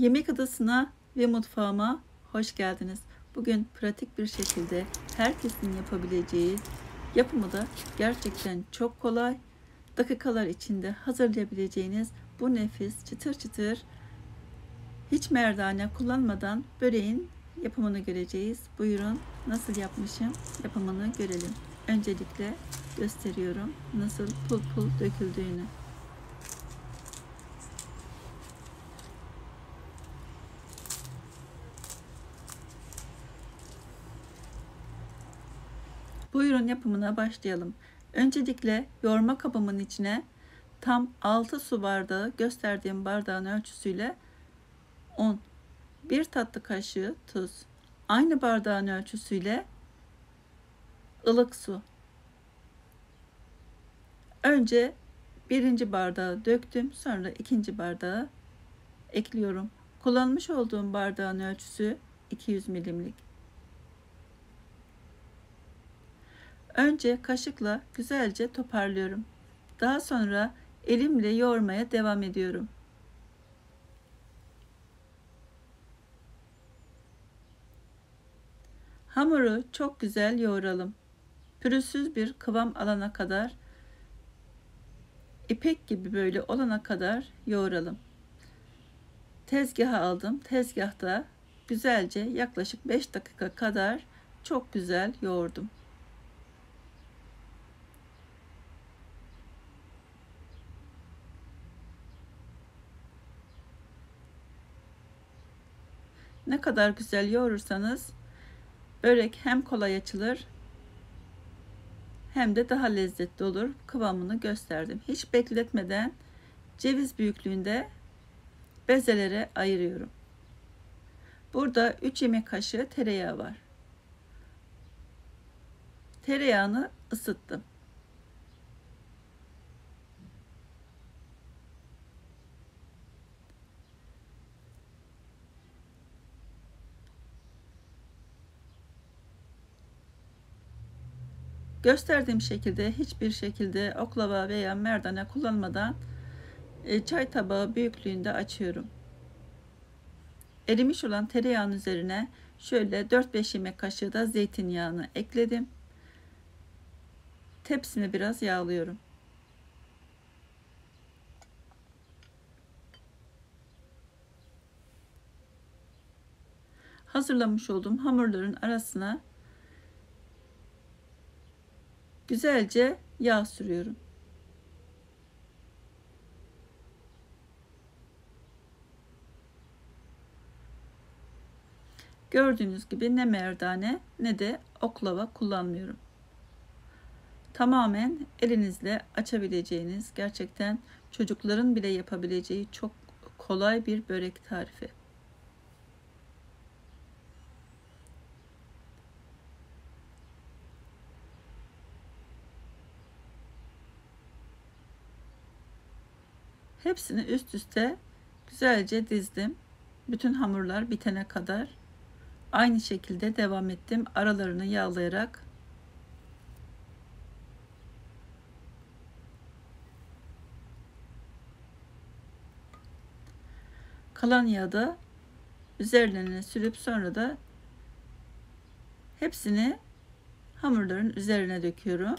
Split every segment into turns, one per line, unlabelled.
Yemek adasına ve mutfağıma hoş geldiniz. Bugün pratik bir şekilde herkesin yapabileceği, yapımı da gerçekten çok kolay, dakikalar içinde hazırlayabileceğiniz bu nefis çıtır çıtır hiç merdane kullanmadan böreğin yapımını göreceğiz. Buyurun, nasıl yapmışım yapımını görelim. Öncelikle gösteriyorum nasıl pul pul döküldüğünü. Buyurun yapımına başlayalım. Öncelikle yoğurma kabımın içine tam 6 su bardağı, gösterdiğim bardağın ölçüsüyle un, 1 tatlı kaşığı tuz, aynı bardağın ölçüsüyle ılık su. Önce birinci bardağı döktüm, sonra ikinci bardağı ekliyorum. Kullanmış olduğum bardağın ölçüsü 200 milimlik. Önce kaşıkla güzelce toparlıyorum. Daha sonra elimle yoğurmaya devam ediyorum. Hamuru çok güzel yoğuralım. Pürüzsüz bir kıvam alana kadar, ipek gibi böyle olana kadar yoğuralım. Tezgaha aldım. Tezgahta güzelce yaklaşık 5 dakika kadar çok güzel yoğurdum. Ne kadar güzel yoğurursanız börek hem kolay açılır hem de daha lezzetli olur. Kıvamını gösterdim. Hiç bekletmeden ceviz büyüklüğünde bezelere ayırıyorum. Burada 3 yemek kaşığı tereyağı var. Tereyağını ısıttım. Gösterdiğim şekilde hiçbir şekilde oklava veya merdane kullanmadan çay tabağı büyüklüğünde açıyorum. Erimiş olan tereyağının üzerine şöyle 4-5 yemek kaşığı da zeytinyağını ekledim. Tepsimi biraz yağlıyorum. Hazırlamış olduğum hamurların arasına güzelce yağ sürüyorum. Gördüğünüz gibi ne merdane ne de oklava kullanmıyorum. Tamamen elinizle açabileceğiniz, gerçekten çocukların bile yapabileceği çok kolay bir börek tarifi. Hepsini üst üste güzelce dizdim. Bütün hamurlar bitene kadar aynı şekilde devam ettim. Aralarını yağlayarak kalan yağı da üzerlerine sürüp sonra da hepsini hamurların üzerine döküyorum.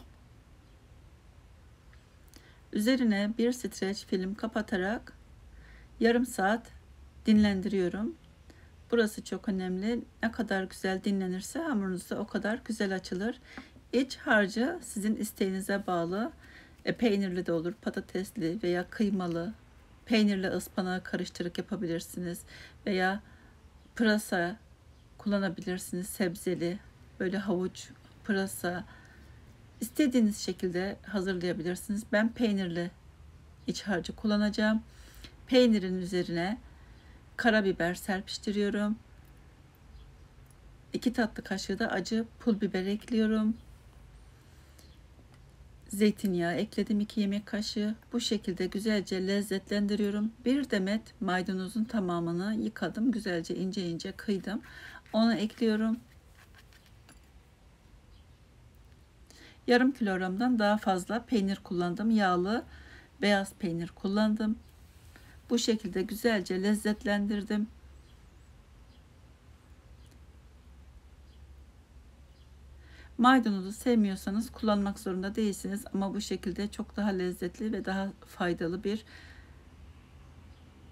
Üzerine bir streç film kapatarak yarım saat dinlendiriyorum. Burası çok önemli. Ne kadar güzel dinlenirse hamurunuz da o kadar güzel açılır. İç harcı sizin isteğinize bağlı. Peynirli de olur, patatesli veya kıymalı. Peynirle ıspanağı karıştırıp yapabilirsiniz. Veya pırasa kullanabilirsiniz, sebzeli. Böyle havuç, pırasa. İstediğiniz şekilde hazırlayabilirsiniz. Ben peynirli iç harcı kullanacağım. Peynirin üzerine karabiber serpiştiriyorum. 2 tatlı kaşığı da acı pul biber ekliyorum. Zeytinyağı ekledim 2 yemek kaşığı. Bu şekilde güzelce lezzetlendiriyorum. Bir demet maydanozun tamamını yıkadım. Güzelce ince ince kıydım. Onu ekliyorum. Yarım kilogramdan daha fazla peynir kullandım. Yağlı beyaz peynir kullandım. Bu şekilde güzelce lezzetlendirdim. Maydanozu sevmiyorsanız kullanmak zorunda değilsiniz ama bu şekilde çok daha lezzetli ve daha faydalı bir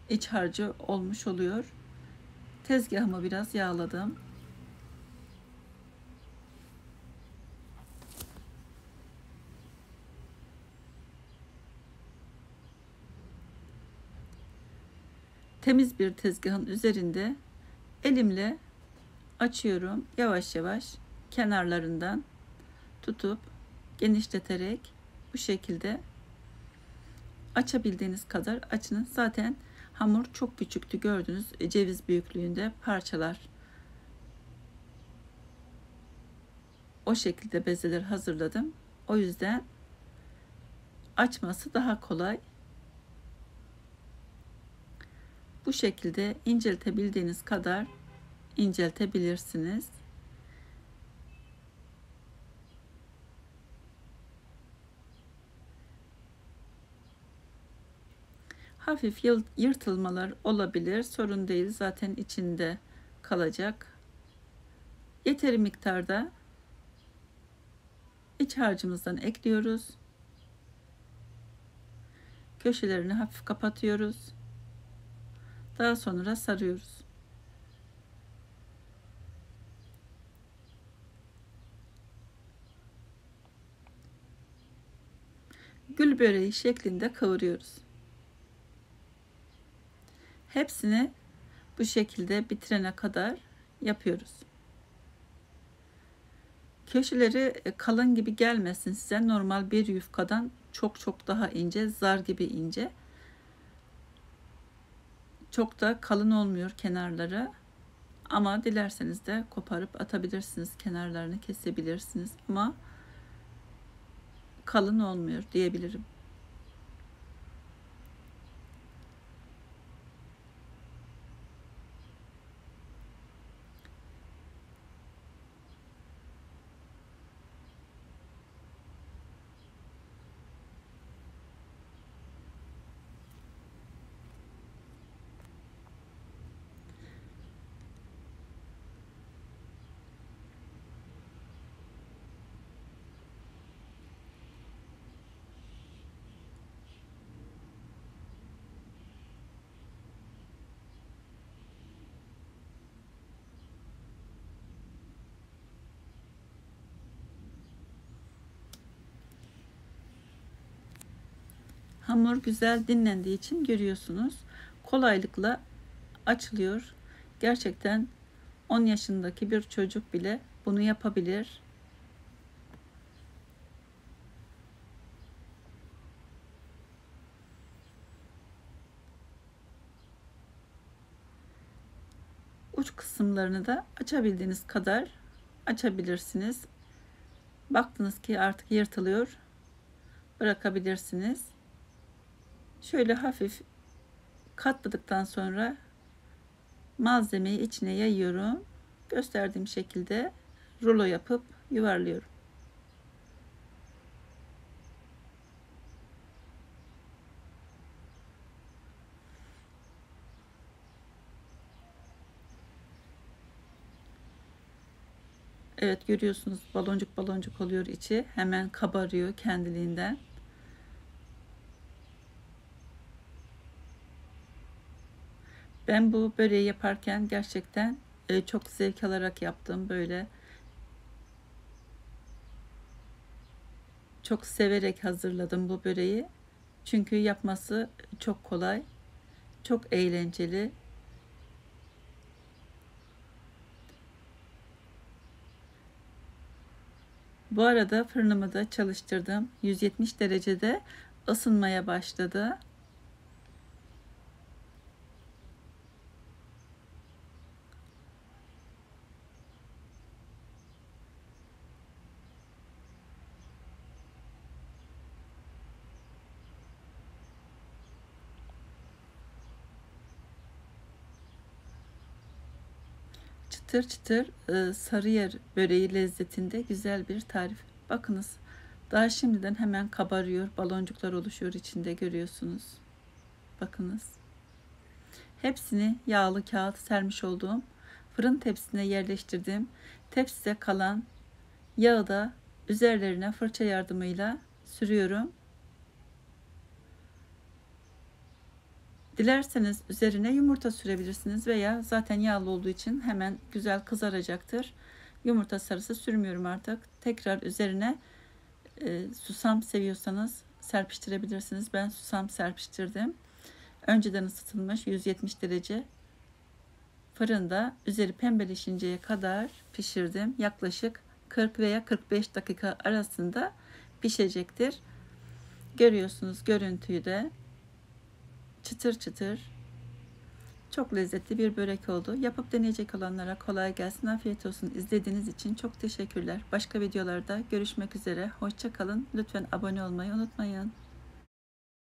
iç harcı olmuş oluyor. Tezgahımı biraz yağladım. Temiz bir tezgahın üzerinde elimle açıyorum. Yavaş yavaş kenarlarından tutup genişleterek bu şekilde açabildiğiniz kadar açın. Zaten hamur çok küçüktü, gördünüz, ceviz büyüklüğünde parçalar. O şekilde bezeler hazırladım. O yüzden açması daha kolay. Bu şekilde inceltebildiğiniz kadar inceltebilirsiniz. Hafif yırtılmalar olabilir. Sorun değil. Zaten içinde kalacak. Yeteri miktarda iç harcımızdan ekliyoruz. Köşelerini hafif kapatıyoruz. Daha sonra sarıyoruz. Gül böreği şeklinde kavuruyoruz. Hepsini bu şekilde bitirene kadar yapıyoruz. Köşeleri kalın gibi gelmesin size. Normal bir yufkadan çok daha ince, zar gibi ince. Çok da kalın olmuyor kenarları. Ama dilerseniz de koparıp atabilirsiniz. Kenarlarını kesebilirsiniz. Ama kalın olmuyor diyebilirim. Hamur güzel dinlendiği için görüyorsunuz. Kolaylıkla açılıyor. Gerçekten 10 yaşındaki bir çocuk bile bunu yapabilir. Uç kısımlarını da açabildiğiniz kadar açabilirsiniz. Baktınız ki artık yırtılıyor, bırakabilirsiniz. Şöyle hafif katladıktan sonra malzemeyi içine yayıyorum. Gösterdiğim şekilde rulo yapıp yuvarlıyorum. Evet, görüyorsunuz, baloncuk baloncuk oluyor içi. Hemen kabarıyor kendiliğinden. Ben bu böreği yaparken gerçekten çok zevk alarak yaptım. Böyle çok severek hazırladım bu böreği. Çünkü yapması çok kolay, çok eğlenceli. Bu arada fırınımı da çalıştırdım. 170 derecede ısınmaya başladı. Çıtır çıtır sarıyer böreği lezzetinde güzel bir tarif. Bakınız, daha şimdiden hemen kabarıyor. Baloncuklar oluşuyor içinde, görüyorsunuz. Bakınız. Hepsini yağlı kağıt sermiş olduğum fırın tepsisine yerleştirdim. Tepside kalan yağı da üzerlerine fırça yardımıyla sürüyorum. Dilerseniz üzerine yumurta sürebilirsiniz veya zaten yağlı olduğu için hemen güzel kızaracaktır. Yumurta sarısı sürmüyorum artık. Tekrar üzerine susam seviyorsanız serpiştirebilirsiniz. Ben susam serpiştirdim. Önceden ısıtılmış 170 derece fırında üzeri pembeleşinceye kadar pişirdim. Yaklaşık 40 veya 45 dakika arasında pişecektir. Görüyorsunuz görüntüyü de, çıtır çıtır. Çok lezzetli bir börek oldu. Yapıp deneyecek olanlara kolay gelsin, afiyet olsun. İzlediğiniz için çok teşekkürler. Başka videolarda görüşmek üzere. Hoşça kalın. Lütfen abone olmayı unutmayın.